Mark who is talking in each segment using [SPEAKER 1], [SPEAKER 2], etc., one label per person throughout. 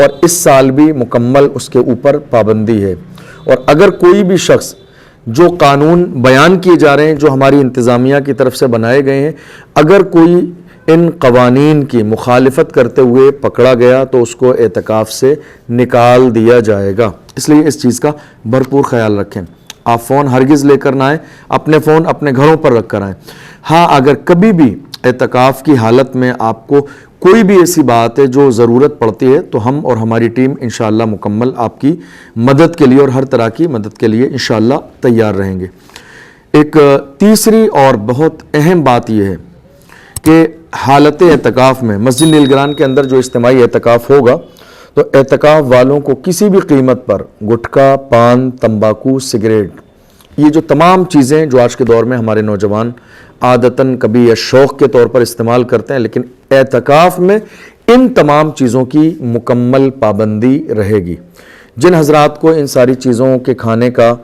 [SPEAKER 1] اور اس سال بھی مکمل اس کے اوپر پابندی ہے۔ اور اگر کوئی بھی شخص جو قانون بیان کیے جا رہے ہیں جو ہماری انتظامیہ کی طرف سے بنائے گئے ہیں، اگر کوئی ان قوانین کی مخالفت کرتے ہوئے پکڑا گیا تو اس کو اعتکاف سے نکال دیا جائے گا۔ اس لیے اس چیز کا بھرپور خیال رکھیں۔ آپ فون ہرگز لے کر نہ آئیں، اپنے فون اپنے گھروں پر رکھ کر آئیں۔ ہاں، اگر کبھی بھی اعتکاف کی حالت میں آپ کو کوئی بھی ایسی بات ہے جو ضرورت پڑتی ہے تو ہم اور ہماری ٹیم انشاءاللہ مکمل آپ کی مدد کے لیے اور ہر طرح کی مدد کے لیے انشاءاللہ تیار رہیں گے۔ ایک تیسری اور بہت اہم بات یہ ہے کہ حالت اعتکاف میں مسجد نیل گران کے اندر جو اجتماعی اعتکاف ہوگا تو اعتکاف والوں کو کسی بھی قیمت پر گٹکا، پان، تمباکو، سگریٹ، یہ جو تمام چیزیں جو آج کے دور میں ہمارے نوجوان عادتاً کبھی یا شوق کے طور پر استعمال کرتے ہیں، لیکن اعتکاف میں ان تمام چیزوں کی مکمل پابندی رہے گی۔ جن حضرات کو ان ساری چیزوں کے کھانے کا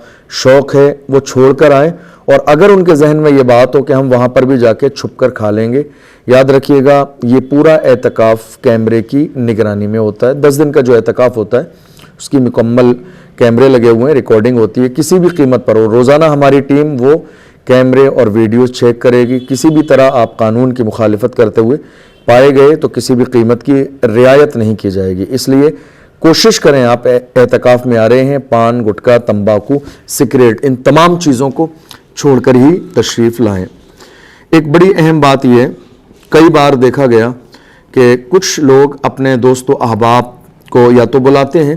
[SPEAKER 1] شوق ہے وہ چھوڑ کر آئیں، اور اگر ان کے ذہن میں یہ بات ہو کہ ہم وہاں پر بھی جا کے چھپ کر کھا لیں گے، یاد رکھیے گا یہ پورا اعتکاف کیمرے کی نگرانی میں ہوتا ہے۔ 10 دن کا جو اعتکاف ہوتا ہے اس کی مکمل کیمرے لگے ہوئے ہیں، ریکارڈنگ ہوتی ہے کسی بھی قیمت پر، اور روزانہ ہماری ٹیم وہ کیمرے اور ویڈیوز چیک کرے گی۔ کسی بھی طرح آپ قانون کی مخالفت کرتے ہوئے پائے گئے تو کسی بھی قیمت کی رعایت نہیں کی جائے گی۔ اس لیے کوشش کریں، آپ اعتکاف میں آ رہے ہیں، پان، گٹکا، تمباکو، سگریٹ، ان تمام چیزوں کو چھوڑ کر ہی تشریف لائیں۔ ایک بڑی اہم بات یہ ہے، کئی بار دیکھا گیا کہ کچھ لوگ اپنے دوست و احباب کو یا تو بلاتے ہیں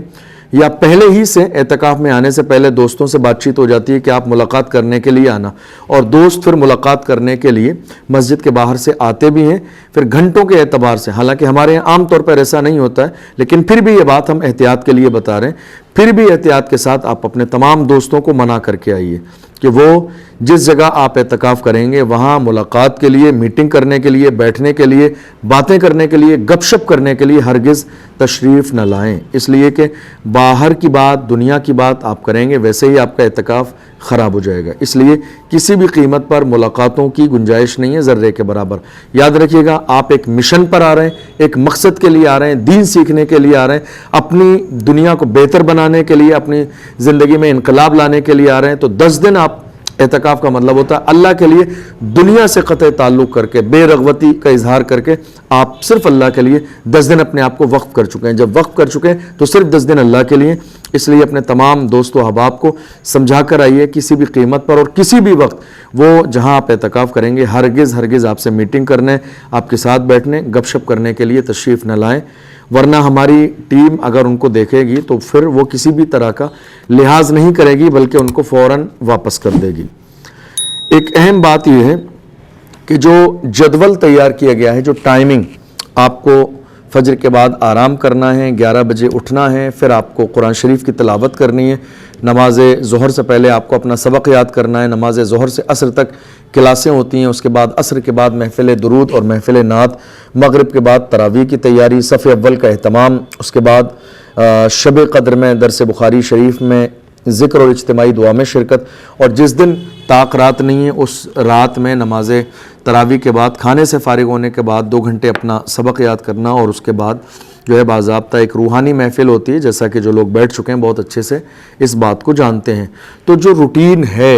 [SPEAKER 1] یا پہلے ہی سے اعتکاف میں آنے سے پہلے دوستوں سے بات چیت ہو جاتی ہے کہ آپ ملاقات کرنے کے لیے آنا، اور دوست پھر ملاقات کرنے کے لیے مسجد کے باہر سے آتے بھی ہیں، پھر گھنٹوں کے اعتبار سے۔ حالانکہ ہمارے یہاں عام طور پر ایسا نہیں ہوتا ہے، لیکن پھر بھی یہ بات ہم احتیاط کے لیے بتا رہے ہیں، پھر بھی احتیاط کے ساتھ آپ اپنے تمام دوستوں کو منع کر کے آئیے کہ وہ جس جگہ آپ اعتکاف کریں گے وہاں ملاقات کے لیے، میٹنگ کرنے کے لیے، بیٹھنے کے لیے، باتیں کرنے کے لیے، گپ شپ کرنے کے لیے ہرگز تشریف نہ لائیں، اس لیے کہ باہر کی بات، دنیا کی بات آپ کریں گے ویسے ہی آپ کا اعتکاف خراب ہو جائے گا۔ اس لیے کسی بھی قیمت پر ملاقاتوں کی گنجائش نہیں ہے ذرے کے برابر۔ یاد رکھیے گا، آپ ایک مشن پر آ رہے ہیں، ایک مقصد کے لیے آ رہے ہیں، دین سیکھنے کے لیے آ رہے ہیں، اپنی دنیا کو بہتر بنانے کے لیے، اپنی زندگی میں انقلاب لانے کے لیے آ رہے ہیں، تو 10 دن آپ اعتکاف کا مطلب ہوتا ہے اللہ کے لیے دنیا سے قطع تعلق کر کے، بے رغبتی کا اظہار کر کے آپ صرف اللہ کے لیے 10 دن اپنے آپ کو وقف کر چکے ہیں۔ جب وقف کر چکے ہیں تو صرف 10 دن اللہ کے لیے۔ اس لیے اپنے تمام دوست و احباب کو سمجھا کر آئیے، کسی بھی قیمت پر اور کسی بھی وقت وہ جہاں آپ اعتکاف کریں گے ہرگز آپ سے میٹنگ کرنے، آپ کے ساتھ بیٹھنے، گپ شپ کرنے کے لیے تشریف نہ لائیں، ورنہ ہماری ٹیم اگر ان کو دیکھے گی تو پھر وہ کسی بھی طرح کا لحاظ نہیں کرے گی بلکہ ان کو فوراً واپس کر دے گی۔ ایک اہم بات یہ ہے کہ جو جدول تیار کیا گیا ہے، جو ٹائمنگ، آپ کو فجر کے بعد آرام کرنا ہے، 11 بجے اٹھنا ہے، پھر آپ کو قرآن شریف کی تلاوت کرنی ہے، نماز ظہر سے پہلے آپ کو اپنا سبق یاد کرنا ہے، نماز ظہر سے عصر تک کلاسیں ہوتی ہیں، اس کے بعد عصر کے بعد محفل درود اور محفل نعت، مغرب کے بعد تراویح کی تیاری، صف اول کا اہتمام، اس کے بعد شب قدر میں درس بخاری شریف میں ذکر اور اجتماعی دعا میں شرکت، اور جس دن طاق رات نہیں ہے اس رات میں نماز تراویح کے بعد کھانے سے فارغ ہونے کے بعد 2 گھنٹے اپنا سبق یاد کرنا، اور اس کے بعد جو ہے باضابطہ ایک روحانی محفل ہوتی ہے، جیسا کہ جو لوگ بیٹھ چکے ہیں بہت اچھے سے اس بات کو جانتے ہیں۔ تو جو روٹین ہے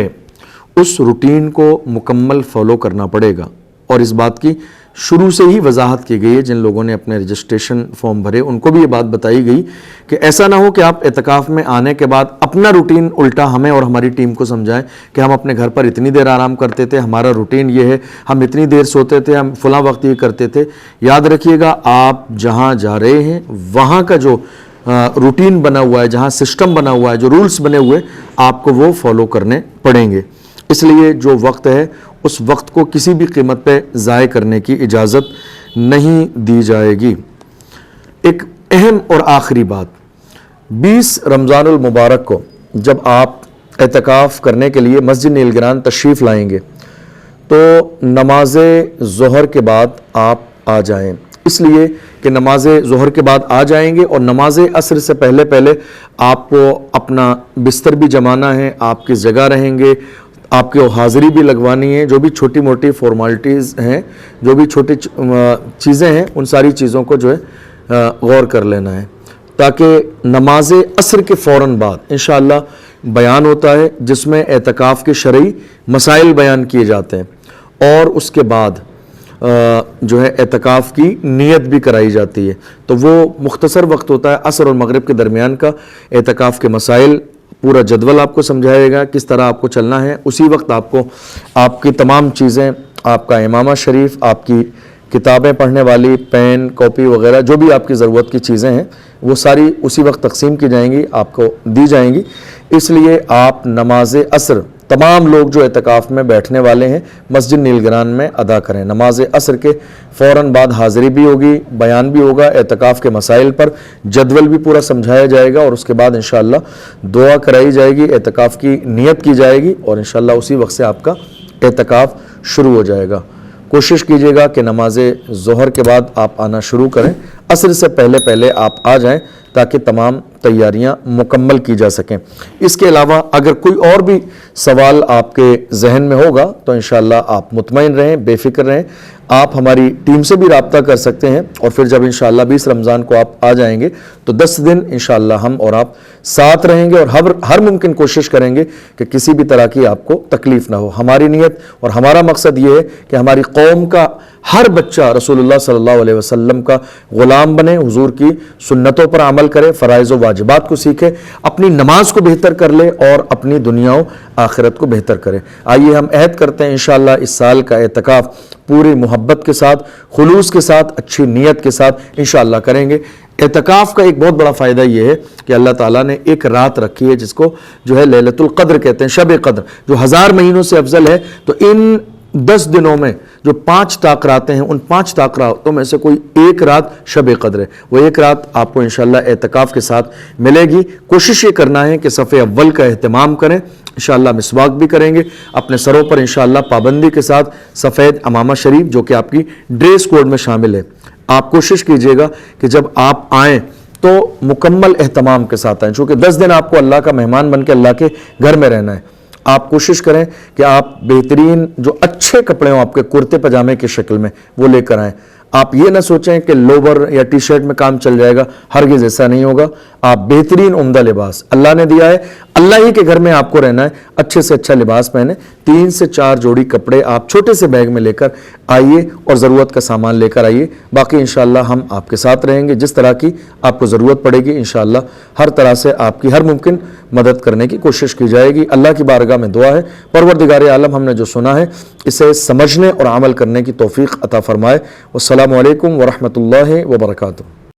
[SPEAKER 1] اس روٹین کو مکمل فالو کرنا پڑے گا، اور اس بات کی شروع سے ہی وضاحت کی گئی ہے۔ جن لوگوں نے اپنے رجسٹریشن فارم بھرے ان کو بھی یہ بات بتائی گئی کہ ایسا نہ ہو کہ آپ اعتکاف میں آنے کے بعد اپنا روٹین الٹا ہمیں اور ہماری ٹیم کو سمجھائیں کہ ہم اپنے گھر پر اتنی دیر آرام کرتے تھے، ہمارا روٹین یہ ہے، ہم اتنی دیر سوتے تھے، ہم فلاں وقت یہ کرتے تھے۔ یاد رکھیے گا، آپ جہاں جا رہے ہیں وہاں کا جو روٹین بنا ہوا ہے، جہاں سسٹم بنا ہوا ہے، جو رولز بنے ہوئے، آپ کو وہ فالو کرنے پڑیں گے۔ اس لیے جو وقت ہے اس وقت کو کسی بھی قیمت پہ ضائع کرنے کی اجازت نہیں دی جائے گی۔ ایک اہم اور آخری بات، 20 رمضان المبارک کو جب آپ اعتکاف کرنے کے لیے مسجد نیل گران تشریف لائیں گے تو نماز ظہر کے بعد آپ آ جائیں، اس لیے کہ نماز ظہر کے بعد آ جائیں گے اور نماز عصر سے پہلے آپ کو اپنا بستر بھی جمانا ہے، آپ کس جگہ رہیں گے، آپ کو حاضری بھی لگوانی ہے، جو بھی چھوٹی موٹی فارمالٹیز ہیں، جو بھی چھوٹی چیزیں ہیں، ان ساری چیزوں کو جو ہے غور کر لینا ہے۔ تاکہ نماز عصر کے فوراً بعد انشاءاللہ بیان ہوتا ہے جس میں اعتکاف کے شرعی مسائل بیان کیے جاتے ہیں، اور اس کے بعد جو ہے اعتکاف کی نیت بھی کرائی جاتی ہے۔ تو وہ مختصر وقت ہوتا ہے عصر اور مغرب کے درمیان کا، اعتکاف کے مسائل پورا جدول آپ کو سمجھائے گا کس طرح آپ کو چلنا ہے۔ اسی وقت آپ کو آپ کی تمام چیزیں، آپ کا امامہ شریف، آپ کی کتابیں پڑھنے والی پین، کاپی وغیرہ جو بھی آپ کی ضرورت کی چیزیں ہیں وہ ساری اسی وقت تقسیم کی جائیں گی، آپ کو دی جائیں گی۔ اس لیے آپ نماز عصر تمام لوگ جو اعتکاف میں بیٹھنے والے ہیں مسجد نیلگران میں ادا کریں۔ نماز عصر کے فوراً بعد حاضری بھی ہوگی، بیان بھی ہوگا اعتکاف کے مسائل پر، جدول بھی پورا سمجھایا جائے گا، اور اس کے بعد انشاءاللہ دعا کرائی جائے گی، اعتکاف کی نیت کی جائے گی، اور انشاءاللہ اسی وقت سے آپ کا اعتکاف شروع ہو جائے گا۔ کوشش کیجیے گا کہ نماز ظہر کے بعد آپ آنا شروع کریں، عصر سے پہلے آپ آ جائیں تاکہ تمام تیاریاں مکمل کی جا سکیں۔ اس کے علاوہ اگر کوئی اور بھی سوال آپ کے ذہن میں ہوگا تو انشاءاللہ آپ مطمئن رہیں، بے فکر رہیں، آپ ہماری ٹیم سے بھی رابطہ کر سکتے ہیں، اور پھر جب انشاءاللہ 20 رمضان کو آپ آ جائیں گے تو 10 دن انشاءاللہ ہم اور آپ ساتھ رہیں گے، اور ہر ممکن کوشش کریں گے کہ کسی بھی طرح کی آپ کو تکلیف نہ ہو۔ ہماری نیت اور ہمارا مقصد یہ ہے کہ ہماری قوم کا ہر بچہ رسول اللہ صلی اللہ علیہ وسلم کا غلام بنے، حضور کی سنتوں پر عمل کرے، فرائض و واجبات کو سیکھے، اپنی نماز کو بہتر کر لے، اور اپنی دنیا و آخرت کو بہتر کرے۔ آئیے ہم عہد کرتے ہیں انشاءاللہ اس سال کا اعتکاف پوری محبت کے ساتھ، خلوص کے ساتھ، اچھی نیت کے ساتھ انشاءاللہ کریں گے۔ اعتکاف کا ایک بہت بڑا فائدہ یہ ہے کہ اللہ تعالیٰ نے ایک رات رکھی ہے جس کو جو ہے لیلۃ القدر کہتے ہیں، شب قدر، جو 1000 مہینوں سے افضل ہے۔ تو ان 10 دنوں میں جو 5 طاق راتیں ہیں، ان 5 طاق راتوں میں سے کوئی ایک رات شب قدر ہے، وہ ایک رات آپ کو انشاءاللہ اعتکاف کے ساتھ ملے گی۔ کوشش یہ کرنا ہے کہ صف اول کا اہتمام کریں، انشاءاللہ مسواک بھی کریں گے، اپنے سروں پر انشاءاللہ پابندی کے ساتھ سفید امامہ شریف جو کہ آپ کی ڈریس کوڈ میں شامل ہے۔ آپ کوشش کیجئے گا کہ جب آپ آئیں تو مکمل اہتمام کے ساتھ آئیں، چونکہ 10 دن آپ کو اللہ کا مہمان بن کے اللہ کے گھر میں رہنا ہے۔ آپ کوشش کریں کہ آپ بہترین جو اچھے کپڑے ہوں آپ کے کرتے پجامے کی شکل میں وہ لے کر آئیں۔ آپ یہ نہ سوچیں کہ لوور یا ٹی شرٹ میں کام چل جائے گا، ہرگز ایسا نہیں ہوگا۔ آپ بہترین عمدہ لباس اللہ نے دیا ہے، اللہ ہی کے گھر میں آپ کو رہنا ہے، اچھے سے اچھا لباس پہنے، 3 سے 4 جوڑی کپڑے آپ چھوٹے سے بیگ میں لے کر آئیے، اور ضرورت کا سامان لے کر آئیے۔ باقی انشاءاللہ ہم آپ کے ساتھ رہیں گے، جس طرح کی آپ کو ضرورت پڑے گی انشاءاللہ ہر طرح سے آپ کی ہر ممکن مدد کرنے کی کوشش کی جائے گی۔ اللہ کی بارگاہ میں دعا ہے پروردگار عالم ہم نے جو سنا ہے اسے سمجھنے اور عمل کرنے کی توفیق عطا فرمائے۔ والسلام علیکم ورحمۃ اللہ وبرکاتہ۔